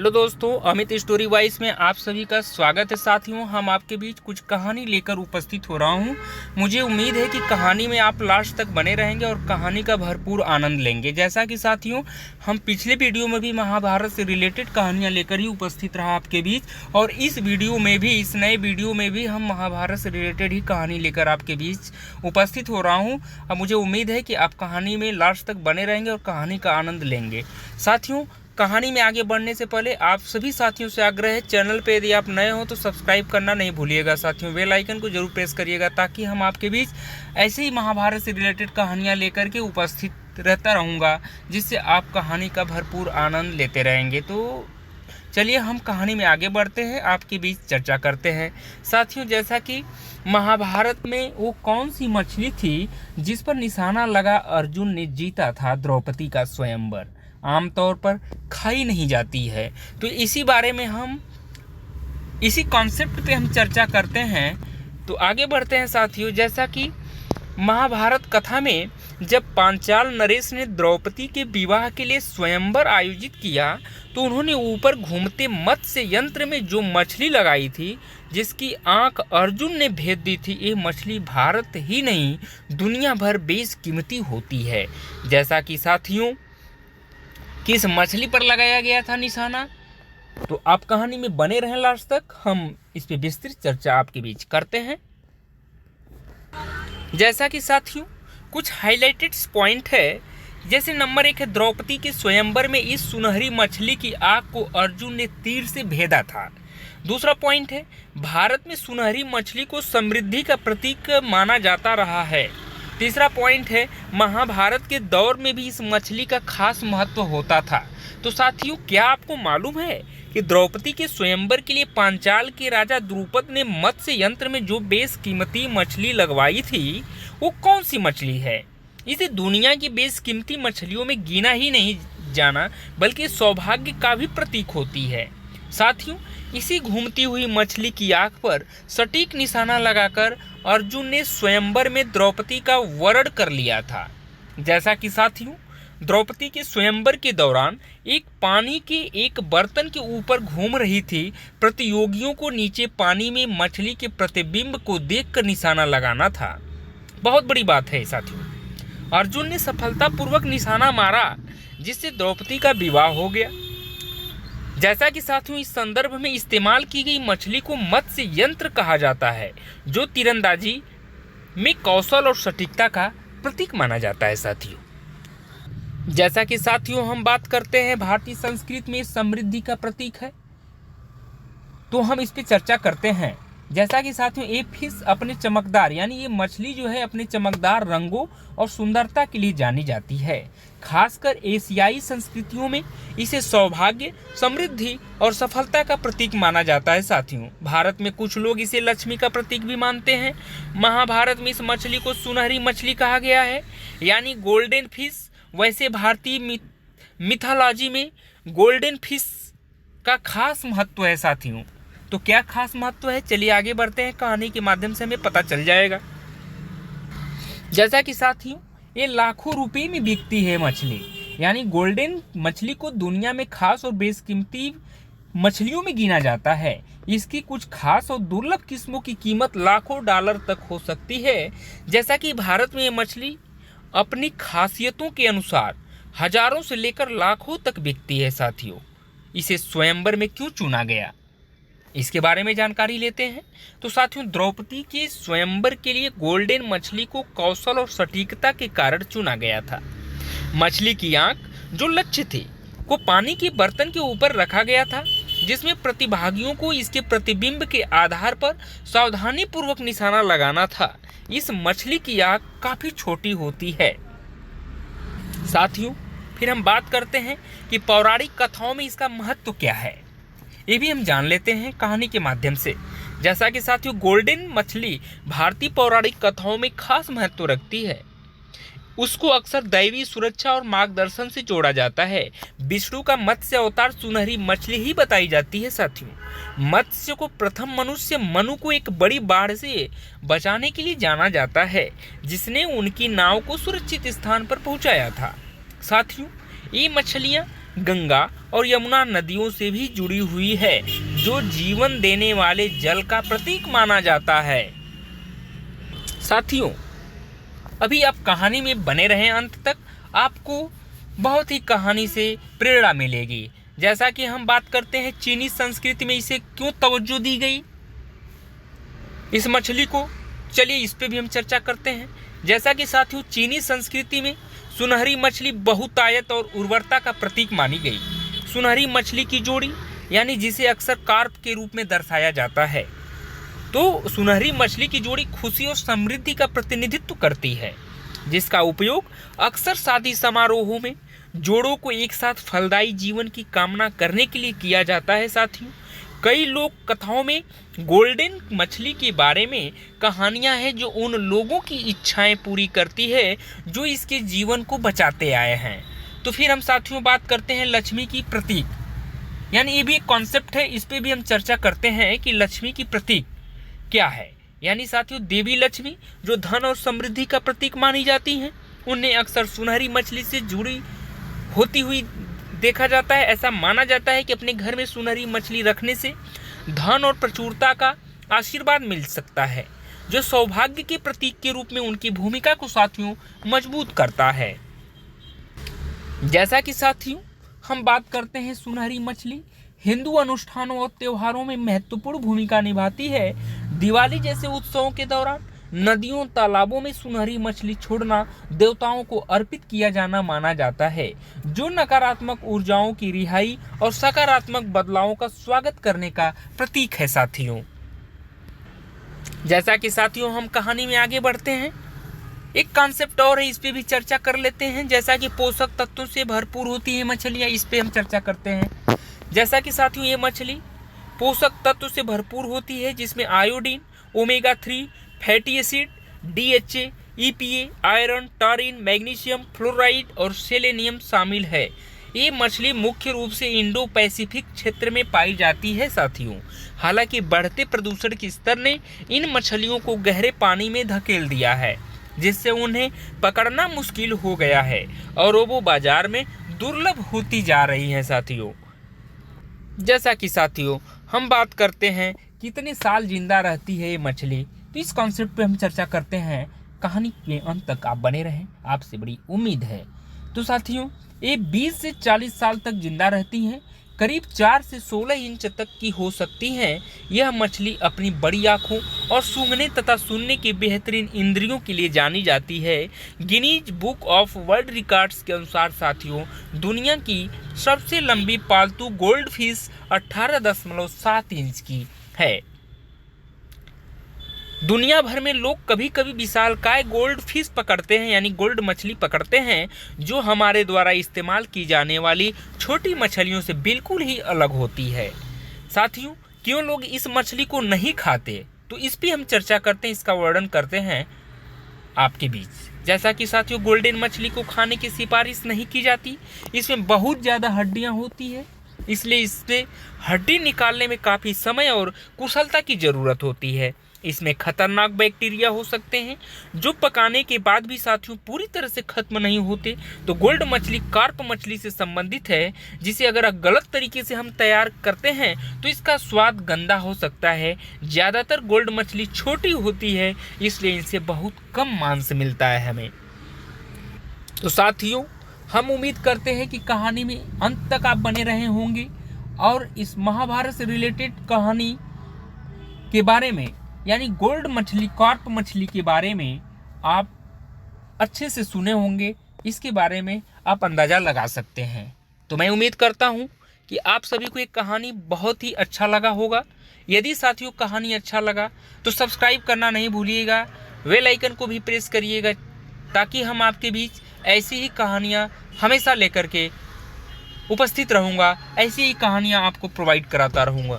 Hello दोस्तों, Amit story wise में आप सभी का स्वागत है। साथियों, हम आपके बीच कुछ कहानी लेकर उपस्थित हो रहा हूं। मुझे उम्मीद है कि कहानी में आप लास्ट तक बने रहेंगे और कहानी का भरपूर आनंद लेंगे। जैसा कि साथियों, हम पिछले वीडियो में भी महाभारत से रिलेटेड कहानियां लेकर ही उपस्थित रहा आपके बीच, और इस वीडियो में भी, इस नए वीडियो में भी हम महाभारत से रिलेटेड ही कहानी लेकर आपके बीच उपस्थित हो रहा हूँ। अब मुझे उम्मीद है कि आप कहानी में लास्ट तक बने रहेंगे और कहानी का आनंद लेंगे। साथियों, कहानी में आगे बढ़ने से पहले आप सभी साथियों से आग्रह है, चैनल पे यदि आप नए हो तो सब्सक्राइब करना नहीं भूलिएगा। साथियों, बेल आइकन को जरूर प्रेस करिएगा ताकि हम आपके बीच ऐसे ही महाभारत से रिलेटेड कहानियां लेकर के उपस्थित रहता रहूँगा, जिससे आप कहानी का भरपूर आनंद लेते रहेंगे। तो चलिए हम कहानी में आगे बढ़ते हैं, आपके बीच चर्चा करते हैं। साथियों, जैसा कि महाभारत में वो कौन सी मछली थी जिस पर निशाना लगा अर्जुन ने जीता था द्रौपदी का स्वयंवर, आमतौर पर खाई नहीं जाती है। तो इसी बारे में हम, इसी कॉन्सेप्ट पे हम चर्चा करते हैं। तो आगे बढ़ते हैं साथियों। जैसा कि महाभारत कथा में जब पांचाल नरेश ने द्रौपदी के विवाह के लिए स्वयंवर आयोजित किया, तो उन्होंने ऊपर घूमते मत्स्य यंत्र में जो मछली लगाई थी, जिसकी आंख अर्जुन ने भेद दी थी, ये मछली भारत ही नहीं दुनिया भर बेशकीमती होती है। जैसा कि साथियों, किस मछली पर लगाया गया था निशाना, तो आप कहानी में बने रहें लास्ट तक, हम इस पे विस्तृत चर्चा आपके बीच करते हैं। जैसा कि साथियों, कुछ हाइलाइटेड पॉइंट है। जैसे नंबर 1 है, द्रौपदी के स्वयंवर में इस सुनहरी मछली की आंख को अर्जुन ने तीर से भेदा था। दूसरा पॉइंट है, भारत में सुनहरी मछली को समृद्धि का प्रतीक माना जाता रहा है। तीसरा पॉइंट है, महाभारत के दौर में भी इस मछली का खास महत्व होता था। तो साथियों, क्या आपको मालूम है कि द्रौपदी के स्वयंवर के लिए पांचाल के राजा द्रुपद ने मत्स्य यंत्र में जो बेशकीमती मछली लगवाई थी, वो कौन सी मछली है? इसे दुनिया की बेशकीमती मछलियों में गिना ही नहीं जाना, बल्कि सौभाग्य का भी प्रतीक होती है। साथियों, इसी घूमती हुई मछली की आंख पर सटीक निशाना लगाकर अर्जुन ने स्वयंवर में द्रौपदी का वरण कर लिया था। जैसा कि साथियों, द्रौपदी के स्वयंवर के दौरान एक पानी के एक बर्तन के ऊपर घूम रही थी। प्रतियोगियों को नीचे पानी में मछली के प्रतिबिंब को देखकर निशाना लगाना था। बहुत बड़ी बात है साथियों। अर्जुन ने सफलतापूर्वक निशाना मारा, जिससे द्रौपदी का विवाह हो गया। जैसा कि साथियों, इस संदर्भ में इस्तेमाल की गई मछली को मत्स्य यंत्र कहा जाता है, जो तीरंदाजी में कौशल और सटीकता का प्रतीक माना जाता है। साथियों, जैसा कि साथियों हम बात करते हैं, भारतीय संस्कृति में समृद्धि का प्रतीक है, तो हम इस पे चर्चा करते हैं। जैसा कि साथियों, ये फिश अपने चमकदार, यानी ये मछली जो है अपने चमकदार रंगों और सुंदरता के लिए जानी जाती है। खासकर एशियाई संस्कृतियों में इसे सौभाग्य, समृद्धि और सफलता का प्रतीक माना जाता है। साथियों, भारत में कुछ लोग इसे लक्ष्मी का प्रतीक भी मानते हैं। महाभारत में इस मछली को सुनहरी मछली कहा गया है, यानी गोल्डन फिश। वैसे भारतीय मिथोलॉजी में गोल्डन फिश का खास महत्व है। साथियों, तो क्या खास महत्व है, चलिए आगे बढ़ते हैं, कहानी के माध्यम से हमें पता चल जाएगा। जैसा कि साथियों, ये लाखों रुपए में बिकती है मछली, यानी गोल्डन मछली को दुनिया में खास और बेशकीमती मछलियों में गिना जाता है। इसकी कुछ खास और दुर्लभ किस्मों की कीमत लाखों डॉलर तक हो सकती है। जैसा कि भारत में ये मछली अपनी खासियतों के अनुसार हजारों से लेकर लाखों तक बिकती है। साथियों, इसे स्वयंवर में क्यों चुना गया, इसके बारे में जानकारी लेते हैं। तो साथियों, द्रौपदी के स्वयंवर के लिए गोल्डन मछली को कौशल और सटीकता के कारण चुना गया था। मछली की आंख, जो लक्ष्य थी, को पानी के बर्तन के ऊपर रखा गया था, जिसमें प्रतिभागियों को इसके प्रतिबिंब के आधार पर सावधानी पूर्वक निशाना लगाना था। इस मछली की आंख काफी छोटी होती है। साथियों, फिर हम बात करते हैं कि पौराणिक कथाओं में इसका महत्व क्या है, ये भी हम जान लेते हैं कहानी के माध्यम से। जैसा कि साथियों, गोल्डन मछली भारतीय पौराणिक कथाओं में खास महत्व रखती है। उसको अक्सर दैवी सुरक्षा और मार्गदर्शन से जोड़ा जाता है। विष्णु का मत्स्य अवतार सुनहरी मछली ही बताई जाती है। साथियों, मत्स्य को प्रथम मनुष्य मनु को एक बड़ी बाढ़ से बचाने के लिए जाना जाता है, जिसने उनकी नाव को सुरक्षित स्थान पर पहुंचाया था। साथियों, ये मछलियां गंगा और यमुना नदियों से भी जुड़ी हुई है, जो जीवन देने वाले जल का प्रतीक माना जाता है। साथियों, अभी आप कहानी में बने रहें अंत तक, आपको बहुत ही कहानी से प्रेरणा मिलेगी। जैसा कि हम बात करते हैं चीनी संस्कृति में इसे क्यों तवज्जो दी गई, इस मछली को, चलिए इस पे भी हम चर्चा करते हैं। जैसा कि साथियों, चीनी संस्कृति में सुनहरी मछली बहुतायत और उर्वरता का प्रतीक मानी गई। सुनहरी मछली की जोड़ी, यानी जिसे अक्सर कार्प के रूप में दर्शाया जाता है, तो सुनहरी मछली की जोड़ी खुशी और समृद्धि का प्रतिनिधित्व करती है, जिसका उपयोग अक्सर शादी समारोहों में जोड़ों को एक साथ फलदायी जीवन की कामना करने के लिए किया जाता है। साथियों, कई लोक कथाओं में गोल्डन मछली के बारे में कहानियां हैं जो उन लोगों की इच्छाएं पूरी करती है जो इसके जीवन को बचाते आए हैं। तो फिर हम साथियों बात करते हैं लक्ष्मी की प्रतीक, यानी ये भी एक कॉन्सेप्ट है, इस पे भी हम चर्चा करते हैं कि लक्ष्मी की प्रतीक क्या है। यानी साथियों, देवी लक्ष्मी जो धन और समृद्धि का प्रतीक मानी जाती हैं, उन्हें अक्सर सुनहरी मछली से जुड़ी होती हुई देखा जाता है। ऐसा माना जाता है कि अपने घर में सुनहरी मछली रखने से धन और प्रचुरता का आशीर्वाद मिल सकता है, जो सौभाग्य के प्रतीक के रूप में उनकी भूमिका को साथियों मजबूत करता है। जैसा कि साथियों हम बात करते हैं, सुनहरी मछली हिंदू अनुष्ठानों और त्योहारों में महत्वपूर्ण भूमिका निभाती है। दिवाली जैसे उत्सवों के दौरान नदियों तालाबों में सुनहरी मछली छोड़ना देवताओं को अर्पित किया जाना माना जाता है, जो नकारात्मक ऊर्जाओं की रिहाई और सकारात्मक बदलावों का स्वागत करने का प्रतीक है। साथियों, जैसा कि साथियों हम कहानी में आगे बढ़ते हैं, एक कॉन्सेप्ट और है, इस पे भी चर्चा कर लेते हैं। जैसा कि पोषक तत्वों से भरपूर होती है मछलियाँ, इस पे हम चर्चा करते हैं। जैसा कि साथियों ये मछली पोषक तत्व से भरपूर होती है, जिसमें iodine, omega 3 fatty acid, DHA, EPA, iron, taurine, magnesium, fluoride और सेलेनियम शामिल है। ये मछली मुख्य रूप से इंडो पैसिफिक क्षेत्र में पाई जाती है। साथियों, हालांकि बढ़ते प्रदूषण के स्तर ने इन मछलियों को गहरे पानी में धकेल दिया है, जिससे उन्हें पकड़ना मुश्किल हो गया है और वो बाजार में दुर्लभ होती जा रही हैं। साथियों, जैसा कि साथियों हम बात करते हैं कितने साल जिंदा रहती है ये मछली, तो इस कॉन्सेप्ट पे हम चर्चा करते हैं। कहानी के अंत तक आप बने रहें, आपसे बड़ी उम्मीद है। तो साथियों, ये 20 से 40 साल तक जिंदा रहती हैं, करीब 4 से 16 इंच तक की हो सकती हैं। यह मछली अपनी बड़ी आँखों और सूंघने तथा सुनने की बेहतरीन इंद्रियों के लिए जानी जाती है। Guinness book of world records के अनुसार साथियों, दुनिया की सबसे लंबी पालतू गोल्ड फिश 18.7 इंच की है। दुनिया भर में लोग कभी कभी विशालकाय गोल्ड फिश पकड़ते हैं, यानी गोल्ड मछली पकड़ते हैं, जो हमारे द्वारा इस्तेमाल की जाने वाली छोटी मछलियों से बिल्कुल ही अलग होती है। साथियों, क्यों लोग इस मछली को नहीं खाते, तो इस पर हम चर्चा करते हैं, इसका वर्णन करते हैं आपके बीच। जैसा कि साथियों, गोल्डन मछली को खाने की सिफारिश नहीं की जाती, इसमें बहुत ज़्यादा हड्डियाँ होती है, इसलिए इससे हड्डी निकालने में काफ़ी समय और कुशलता की ज़रूरत होती है। इसमें खतरनाक बैक्टीरिया हो सकते हैं, जो पकाने के बाद भी साथियों पूरी तरह से खत्म नहीं होते। तो गोल्ड मछली कार्प मछली से संबंधित है, जिसे अगर गलत तरीके से हम तैयार करते हैं तो इसका स्वाद गंदा हो सकता है। ज़्यादातर गोल्ड मछली छोटी होती है, इसलिए इनसे बहुत कम मांस मिलता है हमें। तो साथियों, हम उम्मीद करते हैं कि कहानी में अंत तक आप बने रहे होंगे और इस महाभारत से रिलेटेड कहानी के बारे में, यानी गोल्ड मछली, कार्प मछली के बारे में आप अच्छे से सुने होंगे। इसके बारे में आप अंदाज़ा लगा सकते हैं। तो मैं उम्मीद करता हूं कि आप सभी को एक कहानी बहुत ही अच्छा लगा होगा। यदि साथियों कहानी अच्छा लगा तो सब्सक्राइब करना नहीं भूलिएगा, बेल आइकन को भी प्रेस करिएगा, ताकि हम आपके बीच ऐसी ही कहानियाँ हमेशा लेकर के उपस्थित रहूँगा, ऐसी ही कहानियाँ आपको प्रोवाइड कराता रहूँगा।